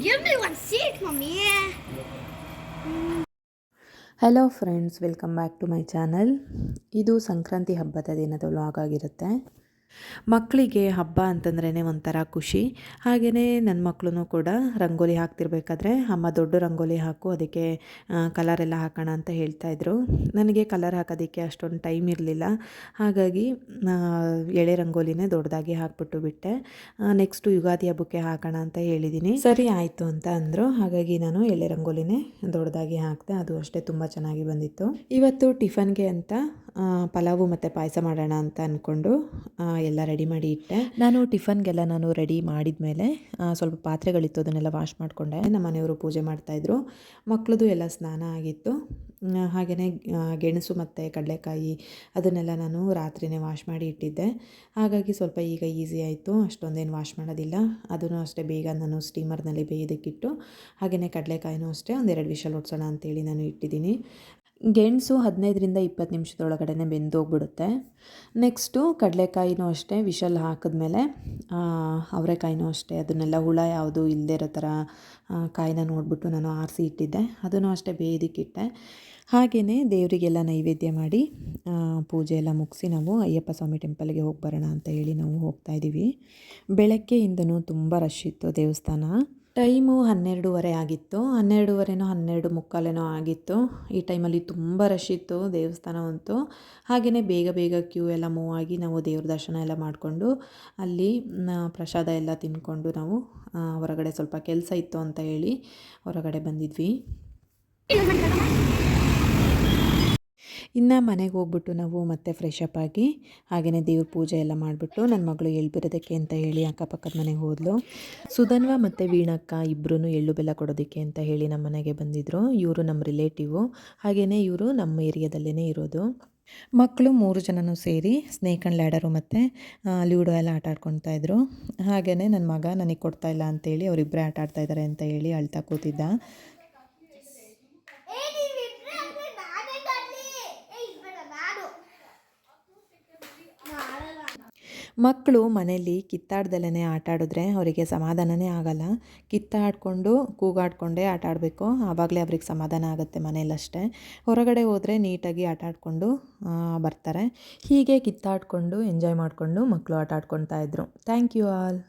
Give me one seat, mommy. Hello friends, welcome back to my channel. ಇದು ಸಂಕ್ರಾಂತಿ ಹಬ್ಬದ ದಿನದ vlog ಆಗಿರುತ್ತೆ. ಮಕ್ಕಳಿಗೆ ಹಬ್ಬ ಅಂತಂದ್ರೇ ಒಂಥರ ಖುಷಿ. ಹಾಗೆಯೇ ನನ್ನ ಮಕ್ಕಳು ಕೂಡ ರಂಗೋಲಿ ಹಾಕ್ತಿರ್ಬೇಕಾದ್ರೆ ಅಮ್ಮ ದೊಡ್ಡ ರಂಗೋಲಿ ಹಾಕು, ಅದಕ್ಕೆ ಕಲರೆಲ್ಲ ಹಾಕೋಣ ಅಂತ ಹೇಳ್ತಾಯಿದ್ರು. ನನಗೆ ಕಲರ್ ಹಾಕೋದಕ್ಕೆ ಅಷ್ಟೊಂದು ಟೈಮ್ ಇರಲಿಲ್ಲ. ಹಾಗಾಗಿ ಎಳೆ ರಂಗೋಲಿನೇ ದೊಡ್ಡದಾಗಿ ಹಾಕ್ಬಿಟ್ಟು ಬಿಟ್ಟೆ. ನೆಕ್ಸ್ಟು ಯುಗಾದಿ ಹಬ್ಬಕ್ಕೆ ಹಾಕೋಣ ಅಂತ ಹೇಳಿದ್ದೀನಿ. ಸರಿ ಆಯಿತು ಅಂತ ಅಂದರು. ಹಾಗಾಗಿ ನಾನು ಎಳೆ ರಂಗೋಲಿನೇ ದೊಡ್ಡದಾಗಿ ಹಾಕಿದೆ. ಅದು ಅಷ್ಟೇ ತುಂಬ ಚೆನ್ನಾಗಿ ಬಂದಿತ್ತು. ಇವತ್ತು ಟಿಫನ್ಗೆ ಅಂತ ಪಲಾವು ಮತ್ತು ಪಾಯಸ ಮಾಡೋಣ ಅಂತ ಅಂದ್ಕೊಂಡು ಎಲ್ಲ ರೆಡಿ ಮಾಡಿ ಇಟ್ಟೆ. ಟಿಫನ್ಗೆಲ್ಲ ನಾನು ರೆಡಿ ಮಾಡಿದ ಮೇಲೆ ಸ್ವಲ್ಪ ಪಾತ್ರೆಗಳಿತ್ತು, ಅದನ್ನೆಲ್ಲ ವಾಶ್ ಮಾಡಿಕೊಂಡೆ. ನಮ್ಮ ಮನೆಯವರು ಪೂಜೆ ಮಾಡ್ತಾಯಿದ್ರು. ಮಕ್ಕಳದು ಎಲ್ಲ ಸ್ನಾನ ಆಗಿತ್ತು. ಹಾಗೆಯೇ ಗೆಣಸು ಮತ್ತು ಕಡಲೆಕಾಯಿ ಅದನ್ನೆಲ್ಲ ನಾನು ರಾತ್ರಿಯೇ ವಾಶ್ ಮಾಡಿ ಇಟ್ಟಿದ್ದೆ. ಹಾಗಾಗಿ ಸ್ವಲ್ಪ ಈಗ ಈಸಿ ಆಯಿತು, ಅಷ್ಟೊಂದೇನು ವಾಶ್ ಮಾಡೋದಿಲ್ಲ. ಅದನ್ನು ಅಷ್ಟೇ ಬೇಗ ನಾನು ಸ್ಟೀಮರ್ನಲ್ಲಿ ಬೇಯೋದಕ್ಕಿಟ್ಟು, ಹಾಗೆಯೇ ಕಡಲೆಕಾಯಿನೂ ಅಷ್ಟೇ ಒಂದೆರಡು ವಿಷಲ್ ಹೊಡ್ಸೋಣ ಅಂತೇಳಿ ನಾನು ಇಟ್ಟಿದ್ದೀನಿ. ಗೆಣಸು 15ರಿಂದ 20 ನಿಮಿಷದೊಳಗಡೆ ಬೆಂದೋಗ್ಬಿಡುತ್ತೆ. ನೆಕ್ಸ್ಟು ಕಡಲೆಕಾಯಿನೂ ಅಷ್ಟೇ ವಿಷಲ್ ಹಾಕಿದ್ಮೇಲೆ ಅವರೆಕಾಯಿನೂ ಅಷ್ಟೇ ಅದನ್ನೆಲ್ಲ ಹುಳ ಯಾವುದು ಇಲ್ಲದೇ ಇರೋ ಥರ ಕಾಯಿನ ನೋಡಿಬಿಟ್ಟು ನಾನು ಆರಿಸಿ ಇಟ್ಟಿದ್ದೆ. ಅದನ್ನು ಅಷ್ಟೇ ಬೇಯೋದಕ್ಕಿಟ್ಟೆ. ಹಾಗೆಯೇ ದೇವರಿಗೆಲ್ಲ ನೈವೇದ್ಯ ಮಾಡಿ ಪೂಜೆ ಎಲ್ಲ ಮುಗಿಸಿ ನಾವು ಅಯ್ಯಪ್ಪ ಸ್ವಾಮಿ ಟೆಂಪಲ್ಗೆ ಹೋಗಿ ಬರೋಣ ಅಂತ ಹೇಳಿ ನಾವು ಹೋಗ್ತಾಯಿದ್ದೀವಿ. ಬೆಳಗ್ಗೆಯಿಂದನೂ ತುಂಬ ರಶ್ ಇತ್ತು ದೇವಸ್ಥಾನ. ಟೈಮು 12:30 ಆಗಿತ್ತು. 12:30 12:45 ಆಗಿತ್ತು. ಈ ಟೈಮಲ್ಲಿ ತುಂಬ ರಶ್ ಇತ್ತು ದೇವಸ್ಥಾನ ಅಂತೂ. ಹಾಗೆಯೇ ಬೇಗ ಬೇಗ ಕ್ಯೂ ಎಲ್ಲ ಮೂವ್ ಆಗಿ ನಾವು ದೇವ್ರ ದರ್ಶನ ಎಲ್ಲ ಮಾಡಿಕೊಂಡು ಅಲ್ಲಿ ಪ್ರಸಾದ ಎಲ್ಲ ತಿಂದ್ಕೊಂಡು ನಾವು ಹೊರಗಡೆ ಸ್ವಲ್ಪ ಕೆಲಸ ಇತ್ತು ಅಂತ ಹೇಳಿ ಹೊರಗಡೆ ಬಂದಿದ್ವಿ. ಇನ್ನು ಮನೆಗೆ ಹೋಗ್ಬಿಟ್ಟು ನಾವು ಮತ್ತೆ ಫ್ರೆಶ್ ಅಪ್ ಆಗಿ ಹಾಗೆಯೇ ದೇವ್ರ ಪೂಜೆ ಎಲ್ಲ ಮಾಡಿಬಿಟ್ಟು ನನ್ನ ಮಗಳು ಎಳ್ಳು ಬರೋದಕ್ಕೆ ಅಂತ ಹೇಳಿ ಅಕ್ಕಪಕ್ಕದ ಮನೆಗೆ ಹೋದ್ಲು. ಸುಧನ್ವ ಮತ್ತು ವೀಣಕ್ಕ ಇಬ್ಬರೂ ಎಳ್ಳು ಬೆಲ್ಲ ಕೊಡೋದಕ್ಕೆ ಅಂತ ಹೇಳಿ ನಮ್ಮ ಮನೆಗೆ ಬಂದಿದ್ದರು. ಇವರು ನಮ್ಮ ರಿಲೇಟಿವು, ಹಾಗೆಯೇ ಇವರು ನಮ್ಮ ಏರಿಯಾದಲ್ಲೇ ಇರೋದು. ಮಕ್ಕಳು 3 ಜನನೂ ಸೇರಿ ಸ್ನೇಕ್ ಆ್ಯಂಡ್ ಲ್ಯಾಡರು ಮತ್ತು ಲೂಡೋ ಎಲ್ಲ ಆಟ ಆಡ್ಕೊತಾಯಿದ್ರು. ಹಾಗೆಯೇ ನನ್ನ ಮಗ ನನಗೆ ಕೊಡ್ತಾಯಿಲ್ಲ ಅಂತೇಳಿ ಅವರಿಬ್ಬರೇ ಆಟ ಆಡ್ತಾಯಿದ್ದಾರೆ ಅಂತ ಹೇಳಿ ಅಳ್ತಾ ಕೂತಿದ್ದ. ಮಕ್ಕಳು ಮನೆಯಲ್ಲಿ ಕಿತ್ತಾಡ್ದಲೇ ಆಟ ಆಡಿದ್ರೆ ಅವರಿಗೆ ಸಮಾಧಾನವೇ ಆಗಲ್ಲ. ಕಿತ್ತಾಡಿಕೊಂಡು ಕೂಗಾಡಿಕೊಂಡೇ ಆಟ ಆಡಬೇಕು, ಆವಾಗಲೇ ಅವ್ರಿಗೆ ಸಮಾಧಾನ ಆಗುತ್ತೆ ಮನೆಯಲ್ಲಷ್ಟೇ. ಹೊರಗಡೆ ಹೋದರೆ ನೀಟಾಗಿ ಆಟ ಆಡಿಕೊಂಡು ಬರ್ತಾರೆ. ಹೀಗೆ ಕಿತ್ತಾಡಿಕೊಂಡು ಎಂಜಾಯ್ ಮಾಡಿಕೊಂಡು ಮಕ್ಕಳು ಆಟ ಆಡ್ಕೊತಾ ಇದ್ರು. Thank you all.